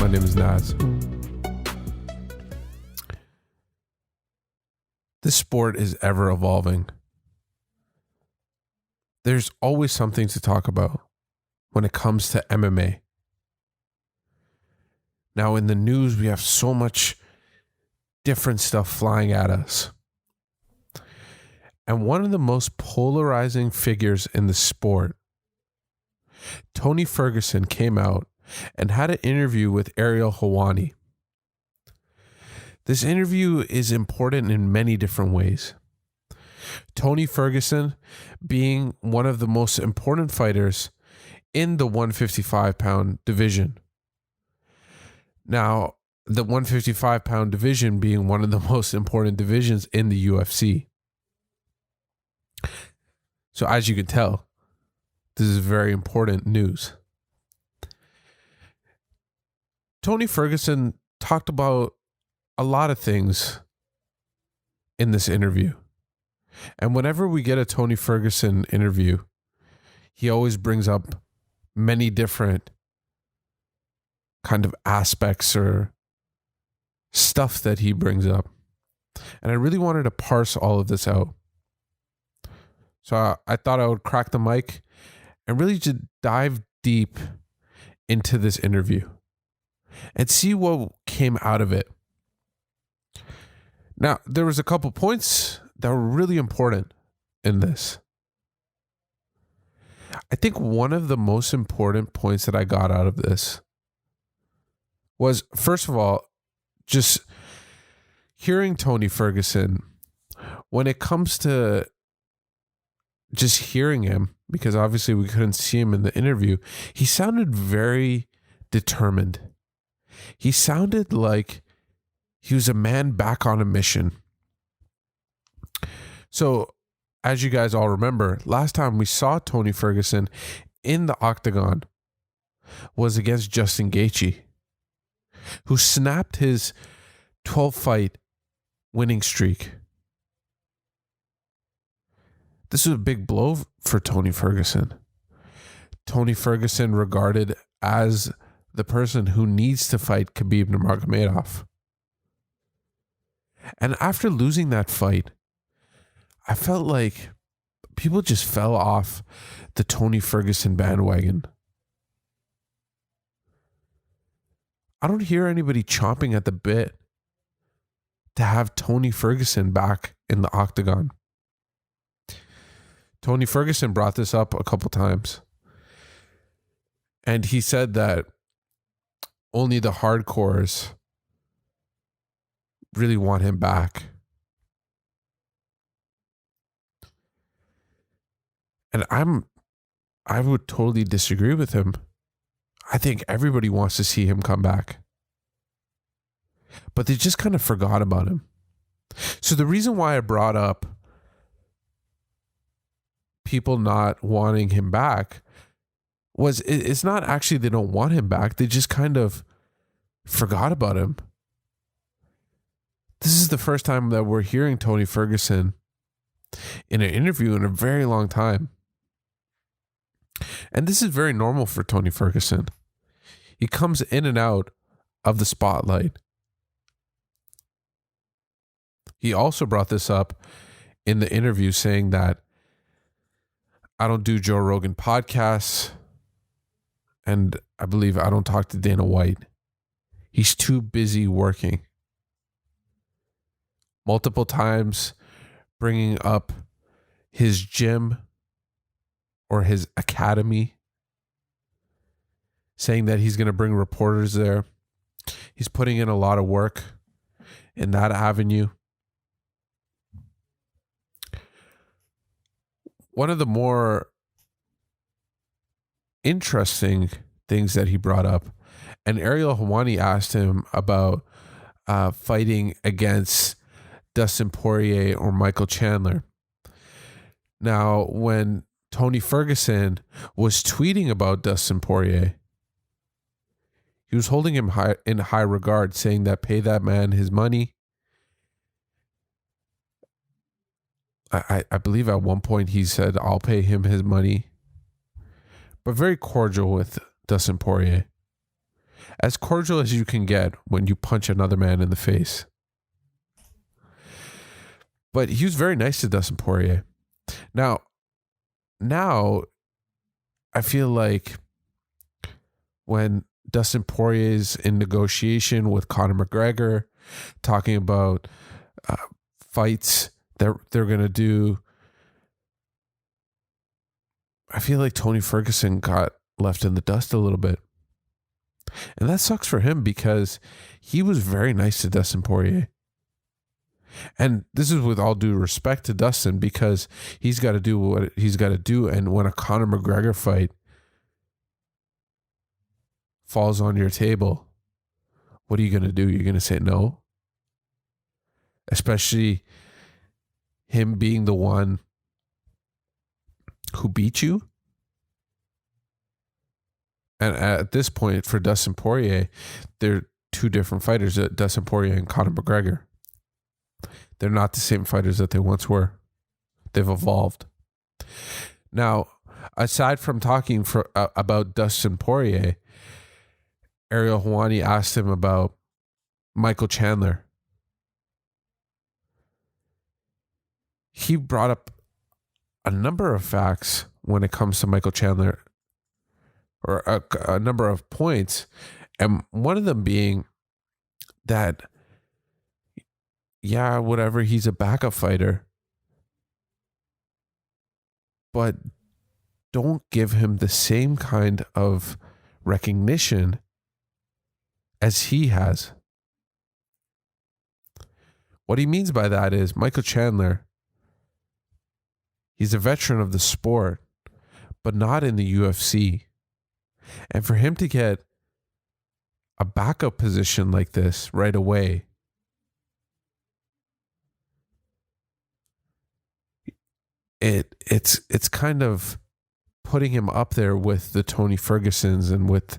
My name is Naz. This sport is ever evolving. There's always something to talk about when it comes to MMA. Now, in the news, we have so much different stuff flying at us. And one of the most polarizing figures in the sport, Tony Ferguson, came out and had an interview with Ariel Helwani. This interview is important in many different ways. Tony Ferguson being one of the most important fighters in the 155-pound division. Now, the 155-pound division being one of the most important divisions in the UFC. So as you can tell, this is very important news. Tony Ferguson talked about a lot of things in this interview. And whenever we get a Tony Ferguson interview, he always brings up many different kind of aspects or stuff that he brings up. And I really wanted to parse all of this out. So I thought I would crack the mic and really just dive deep into this interview and see what came out of it. Now, there was a couple points that were really important in this. I think one of the most important points that I got out of this was, first of all, just hearing Tony Ferguson, when it comes to just hearing him, because obviously we couldn't see him in the interview, he sounded very determined. He sounded like he was a man back on a mission. So, as you guys all remember, last time we saw Tony Ferguson in the octagon was against Justin Gaethje, who snapped his 12-fight winning streak. This was a big blow for Tony Ferguson. Tony Ferguson regarded as the person who needs to fight Khabib Nurmagomedov. And after losing that fight, I felt like people just fell off the Tony Ferguson bandwagon. I don't hear anybody chomping at the bit to have Tony Ferguson back in the octagon. Tony Ferguson brought this up a couple times. And he said that only the hardcores really want him back. And I would totally disagree with him. I think everybody wants to see him come back. But they just kind of forgot about him. So the reason why I brought up people not wanting him back was it's not actually they don't want him back. They just kind of forgot about him. This is the first time that we're hearing Tony Ferguson in an interview in a very long time. And this is very normal for Tony Ferguson. He comes in and out of the spotlight. He also brought this up in the interview, saying that I don't do Joe Rogan podcasts, and I believe I don't talk to Dana White. He's too busy working. Multiple times bringing up his gym or his academy, saying that he's going to bring reporters there. He's putting in a lot of work in that avenue. One of the more interesting things that he brought up, and Ariel Helwani asked him about fighting against Dustin Poirier or Michael Chandler. Now, when Tony Ferguson was tweeting about Dustin Poirier, he was holding him in high regard, saying that pay that man his money. I believe at one point he said, I'll pay him his money. But very cordial with Dustin Poirier. as cordial as you can get when you punch another man in the face. But he was very nice to Dustin Poirier. Now I feel like when Dustin Poirier's in negotiation with Conor McGregor, talking about fights that they're going to do, I feel like Tony Ferguson got left in the dust a little bit. And that sucks for him because he was very nice to Dustin Poirier. And this is with all due respect to Dustin, because he's got to do what he's got to do. And when a Conor McGregor fight falls on your table, what are you going to do? You're going to say no? Especially him being the one who beat you? And at this point, for Dustin Poirier, they're two different fighters, Dustin Poirier and Conor McGregor. They're not the same fighters that they once were. They've evolved. Now, aside from talking about Dustin Poirier, Ariel Helwani asked him about Michael Chandler. He brought up a number of facts when it comes to Michael Chandler, or a number of points, and one of them being that, yeah, whatever, he's a backup fighter, but don't give him the same kind of recognition as he has. What he means by that is Michael Chandler, he's a veteran of the sport, but not in the UFC. And for him to get a backup position like this right away, it's kind of putting him up there with the Tony Fergusons and with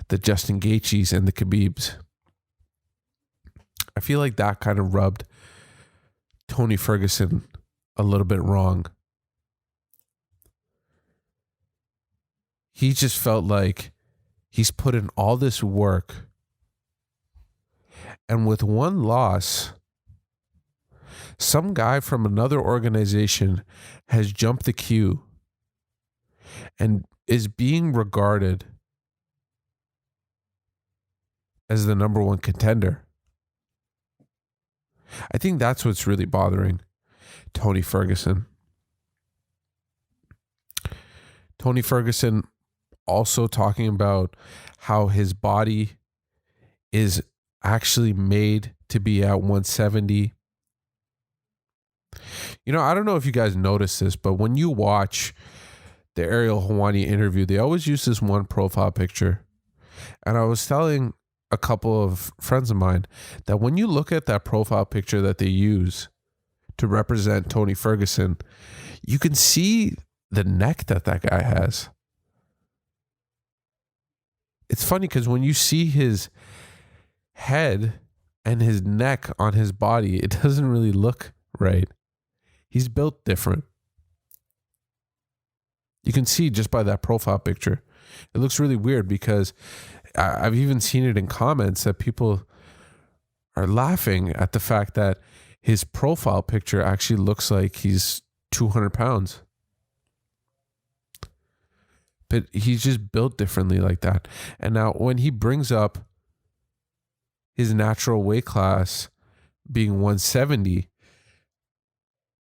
the Justin Gaethjes and the Khabibs. I feel like that kind of rubbed Tony Ferguson a little bit wrong. He just felt like he's put in all this work, and with one loss, some guy from another organization has jumped the queue and is being regarded as the number one contender. I think that's what's really bothering Tony Ferguson. Tony Ferguson also talking about how his body is actually made to be at 170. You know, I don't know if you guys noticed this, but when you watch the Ariel Helwani interview, they always use this one profile picture. And I was telling a couple of friends of mine that when you look at that profile picture that they use to represent Tony Ferguson, you can see the neck that guy has. It's funny because when you see his head and his neck on his body, it doesn't really look right. He's built different. You can see just by that profile picture. It looks really weird because I've even seen it in comments that people are laughing at the fact that his profile picture actually looks like he's 200 pounds. But he's just built differently like that. And now when he brings up his natural weight class being 170,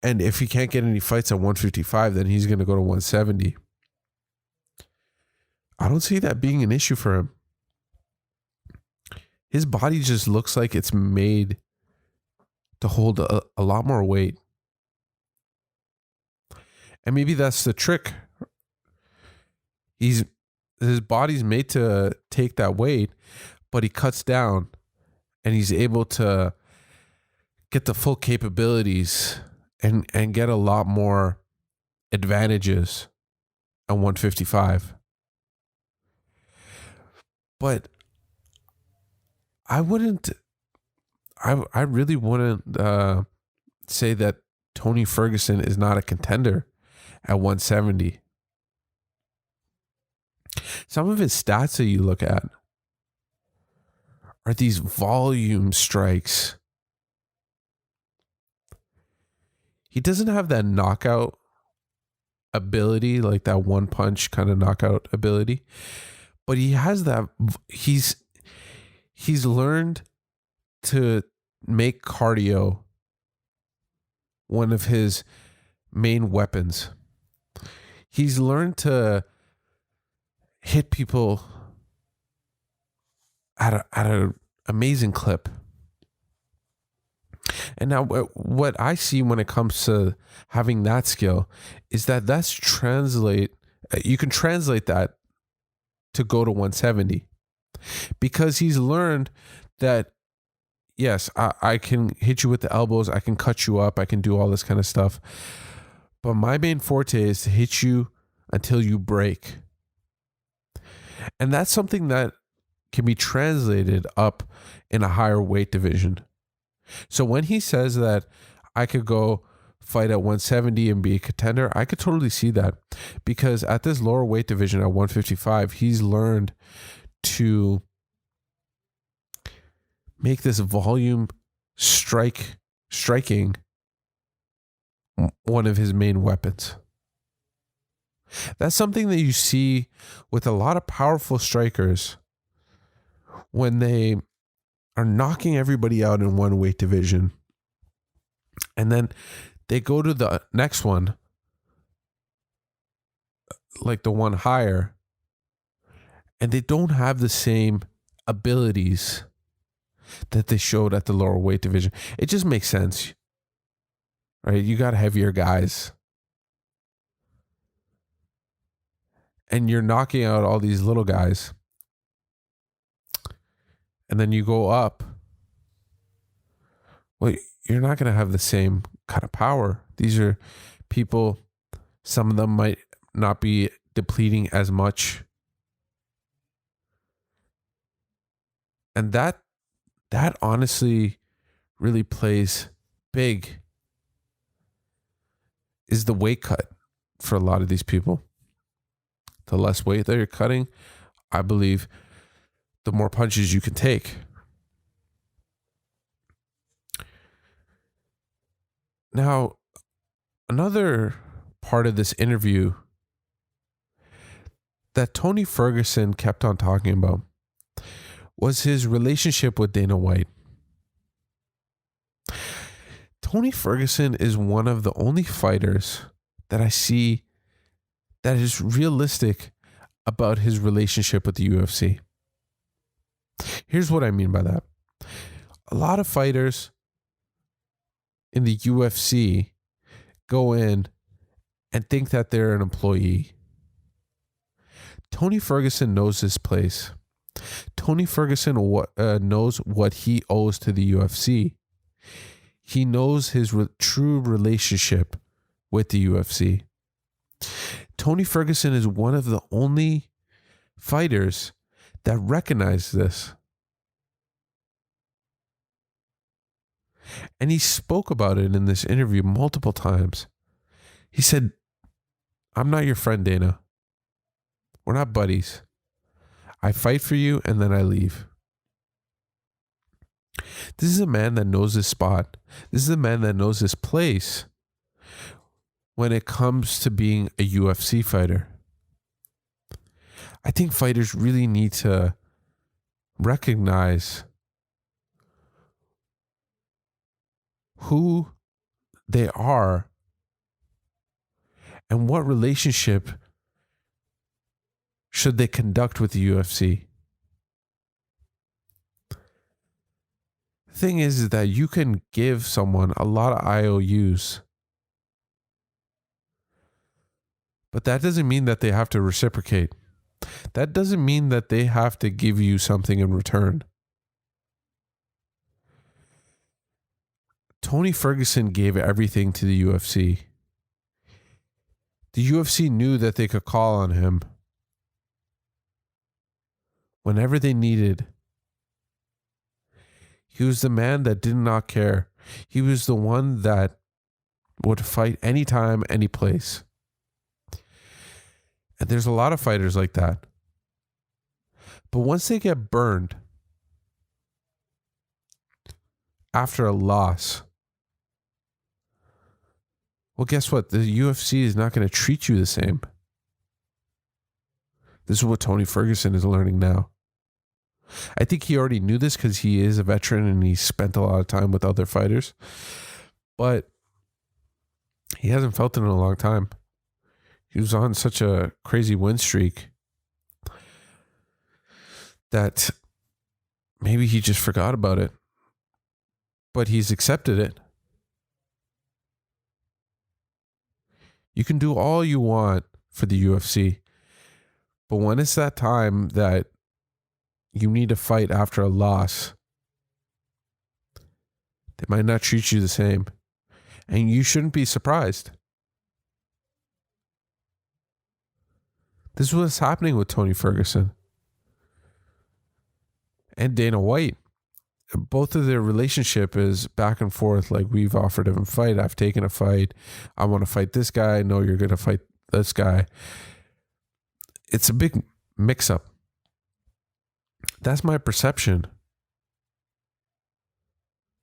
and if he can't get any fights at 155, then he's going to go to 170. I don't see that being an issue for him. His body just looks like it's made to hold a lot more weight. And maybe that's the trick. His body's made to take that weight, but he cuts down and he's able to get the full capabilities and get a lot more advantages at 155. But I really wouldn't say that Tony Ferguson is not a contender at 170. Some of his stats that you look at, are these volume strikes. He doesn't have that knockout ability, like that one punch kind of knockout ability, but he has that. He's learned to make cardio one of his main weapons. He's learned to hit people at an amazing clip. And now what I see when it comes to having that skill is that you can translate that to go to 170, because he's learned that, yes, I can hit you with the elbows, I can cut you up, I can do all this kind of stuff. But my main forte is to hit you until you break. And that's something that can be translated up in a higher weight division. So when he says that I could go fight at 170 and be a contender, I could totally see that, because at this lower weight division at 155, he's learned to make this volume striking one of his main weapons. That's something that you see with a lot of powerful strikers when they are knocking everybody out in one weight division, and then they go to the next one, like the one higher, and they don't have the same abilities that they showed at the lower weight division. It just makes sense, right? You got heavier guys, and you're knocking out all these little guys, and then you go up. Well, you're not going to have the same kind of power. These are people, some of them might not be depleting as much. And that honestly really plays big, is the weight cut for a lot of these people. The less weight that you're cutting, I believe, the more punches you can take. Now, another part of this interview that Tony Ferguson kept on talking about was his relationship with Dana White. Tony Ferguson is one of the only fighters that I see that is realistic about his relationship with the UFC. Here's what I mean by that. A lot of fighters in the UFC go in and think that they're an employee. Tony Ferguson knows his place. Tony Ferguson knows what he owes to the UFC. He knows his true relationship with the UFC. Tony Ferguson is one of the only fighters that recognize this. And he spoke about it in this interview multiple times. He said, "I'm not your friend, Dana. We're not buddies. I fight for you and then I leave." This is a man that knows his spot. This is a man that knows his place when it comes to being a UFC fighter. I think fighters really need to recognize who they are and what relationship should they conduct with the UFC. The thing is that you can give someone a lot of IOUs, but that doesn't mean that they have to reciprocate. That doesn't mean that they have to give you something in return. Tony Ferguson gave everything to the UFC. The UFC knew that they could call on him whenever they needed. He was the man that did not care. He was the one that would fight anytime, any place. And there's a lot of fighters like that. But once they get burned, after a loss, well, guess what? The UFC is not going to treat you the same. This is what Tony Ferguson is learning now. I think he already knew this because he is a veteran and he spent a lot of time with other fighters. But he hasn't felt it in a long time. He was on such a crazy win streak that maybe he just forgot about it. But he's accepted it. You can do all you want for the UFC. But when it's that time that you need to fight after a loss, they might not treat you the same. And you shouldn't be surprised. This is what's happening with Tony Ferguson and Dana White. Both of their relationship is back and forth. Like, we've offered him a fight. I've taken a fight. I want to fight this guy. No, you're going to fight this guy. It's a big mix-up. That's my perception.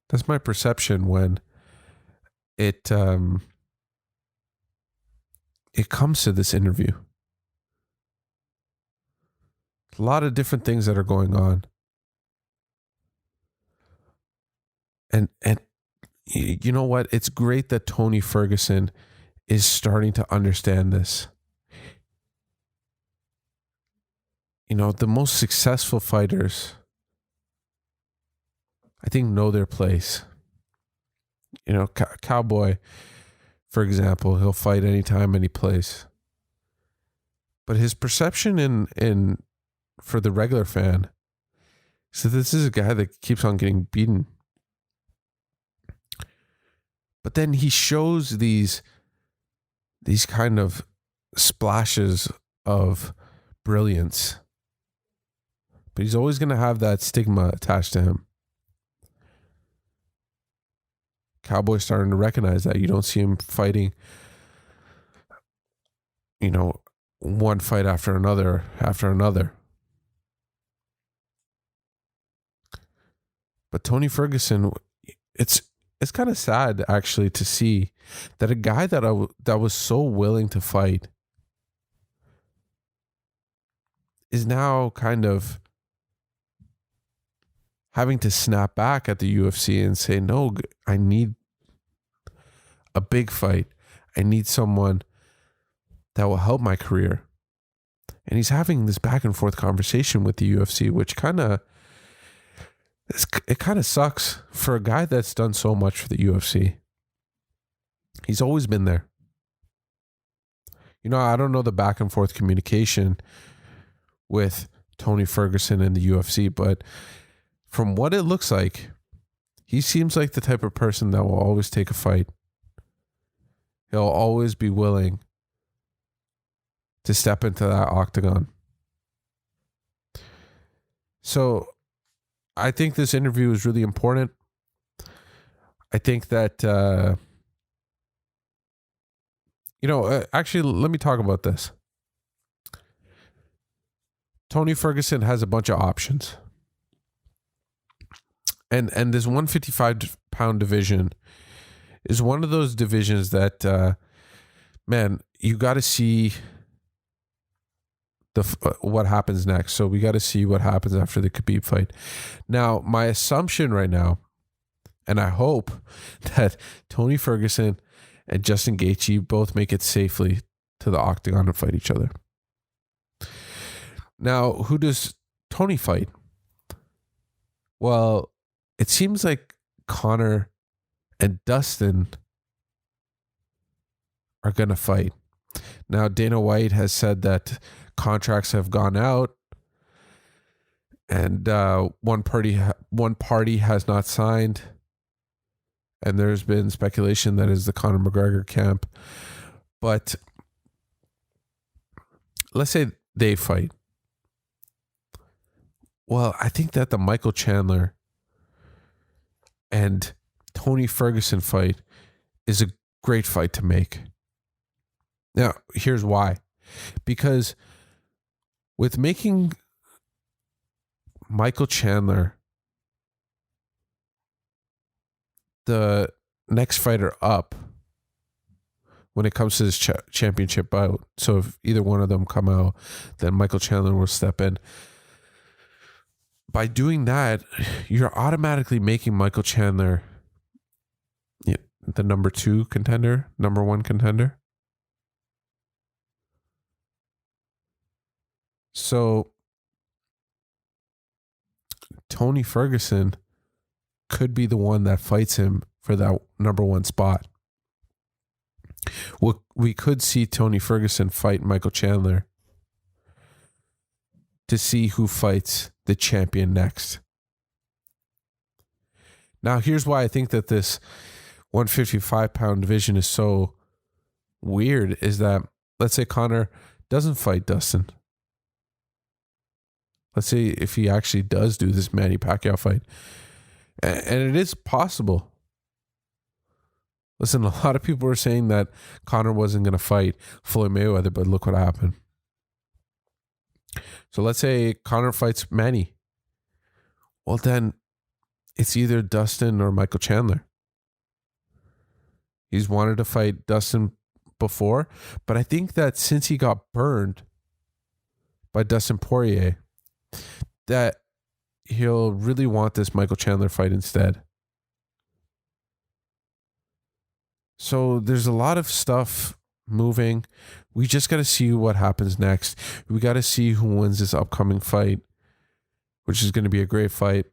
That's my perception when it comes to this interview. A lot of different things that are going on. And you know what? It's great that Tony Ferguson is starting to understand this. You know, the most successful fighters, I think, know their place. You know, Cowboy, for example, he'll fight anytime, any place. But his perception in for the regular fan, so this is a guy that keeps on getting beaten. But then he shows these kind of splashes of brilliance. But he's always going to have that stigma attached to him. Cowboy's starting to recognize that. You don't see him fighting, you know, one fight after another. But Tony Ferguson, it's kind of sad actually to see that a guy that was so willing to fight is now kind of having to snap back at the UFC and say, no, I need a big fight. I need someone that will help my career. And he's having this back and forth conversation with the UFC, which kind of sucks for a guy that's done so much for the UFC. He's always been there. You know, I don't know the back and forth communication with Tony Ferguson and the UFC, but from what it looks like, he seems like the type of person that will always take a fight. He'll always be willing to step into that octagon. So I think this interview is really important. I think that, actually, let me talk about this. Tony Ferguson has a bunch of options. And this 155-pound division is one of those divisions that, man, you got to see what happens next. So we got to see what happens after the Khabib fight. Now, my assumption right now, and I hope that Tony Ferguson and Justin Gaethje both make it safely to the octagon and fight each other. Now, who does Tony fight? Well, it seems like Conor and Dustin are going to fight. Now, Dana White has said that contracts have gone out and one party has not signed. And there's been speculation that is the Conor McGregor camp. But let's say they fight. Well, I think that the Michael Chandler and Tony Ferguson fight is a great fight to make. Now, here's why. Because with making Michael Chandler the next fighter up when it comes to this championship bout. So if either one of them come out, then Michael Chandler will step in. By doing that, you're automatically making Michael Chandler the number 2 contender, number 1 contender. So Tony Ferguson could be the one that fights him for that number 1 spot. We could see Tony Ferguson fight Michael Chandler to see who fights the champion next. Now, here's why I think that this 155-pound division is so weird is that, let's say Conor doesn't fight Dustin. Let's say if he actually does do this Manny Pacquiao fight. And it is possible. Listen, a lot of people were saying that Conor wasn't going to fight Floyd Mayweather, but look what happened. So let's say Conor fights Manny. Well, then it's either Dustin or Michael Chandler. He's wanted to fight Dustin before, but I think that since he got burned by Dustin Poirier, that he'll really want this Michael Chandler fight instead. So there's a lot of stuff moving. We just got to see what happens next. We got to see who wins this upcoming fight, which is going to be a great fight.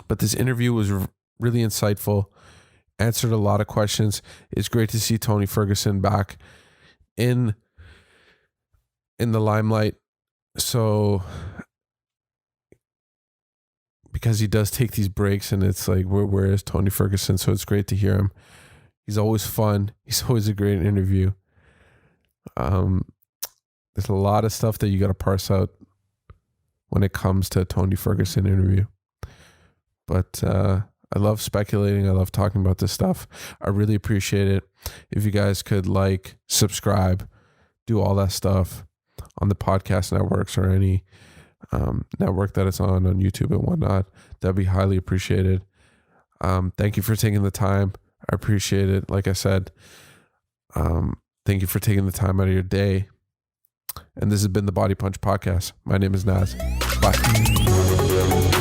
But this interview was really insightful, answered a lot of questions. It's great to see Tony Ferguson back in the limelight. So, because he does take these breaks and it's like, where is Tony Ferguson? So it's great to hear him. He's always fun. He's always a great interview. There's a lot of stuff that you got to parse out when it comes to a Tony Ferguson interview. But I love speculating. I love talking about this stuff. I really appreciate it. If you guys could like, subscribe, do all that stuff on the podcast networks or any network that it's on YouTube and whatnot, that'd be highly appreciated. Thank you for taking the time. I appreciate it. Like I said, thank you for taking the time out of your day. And this has been the Body Punch Podcast. My name is Naz. Bye.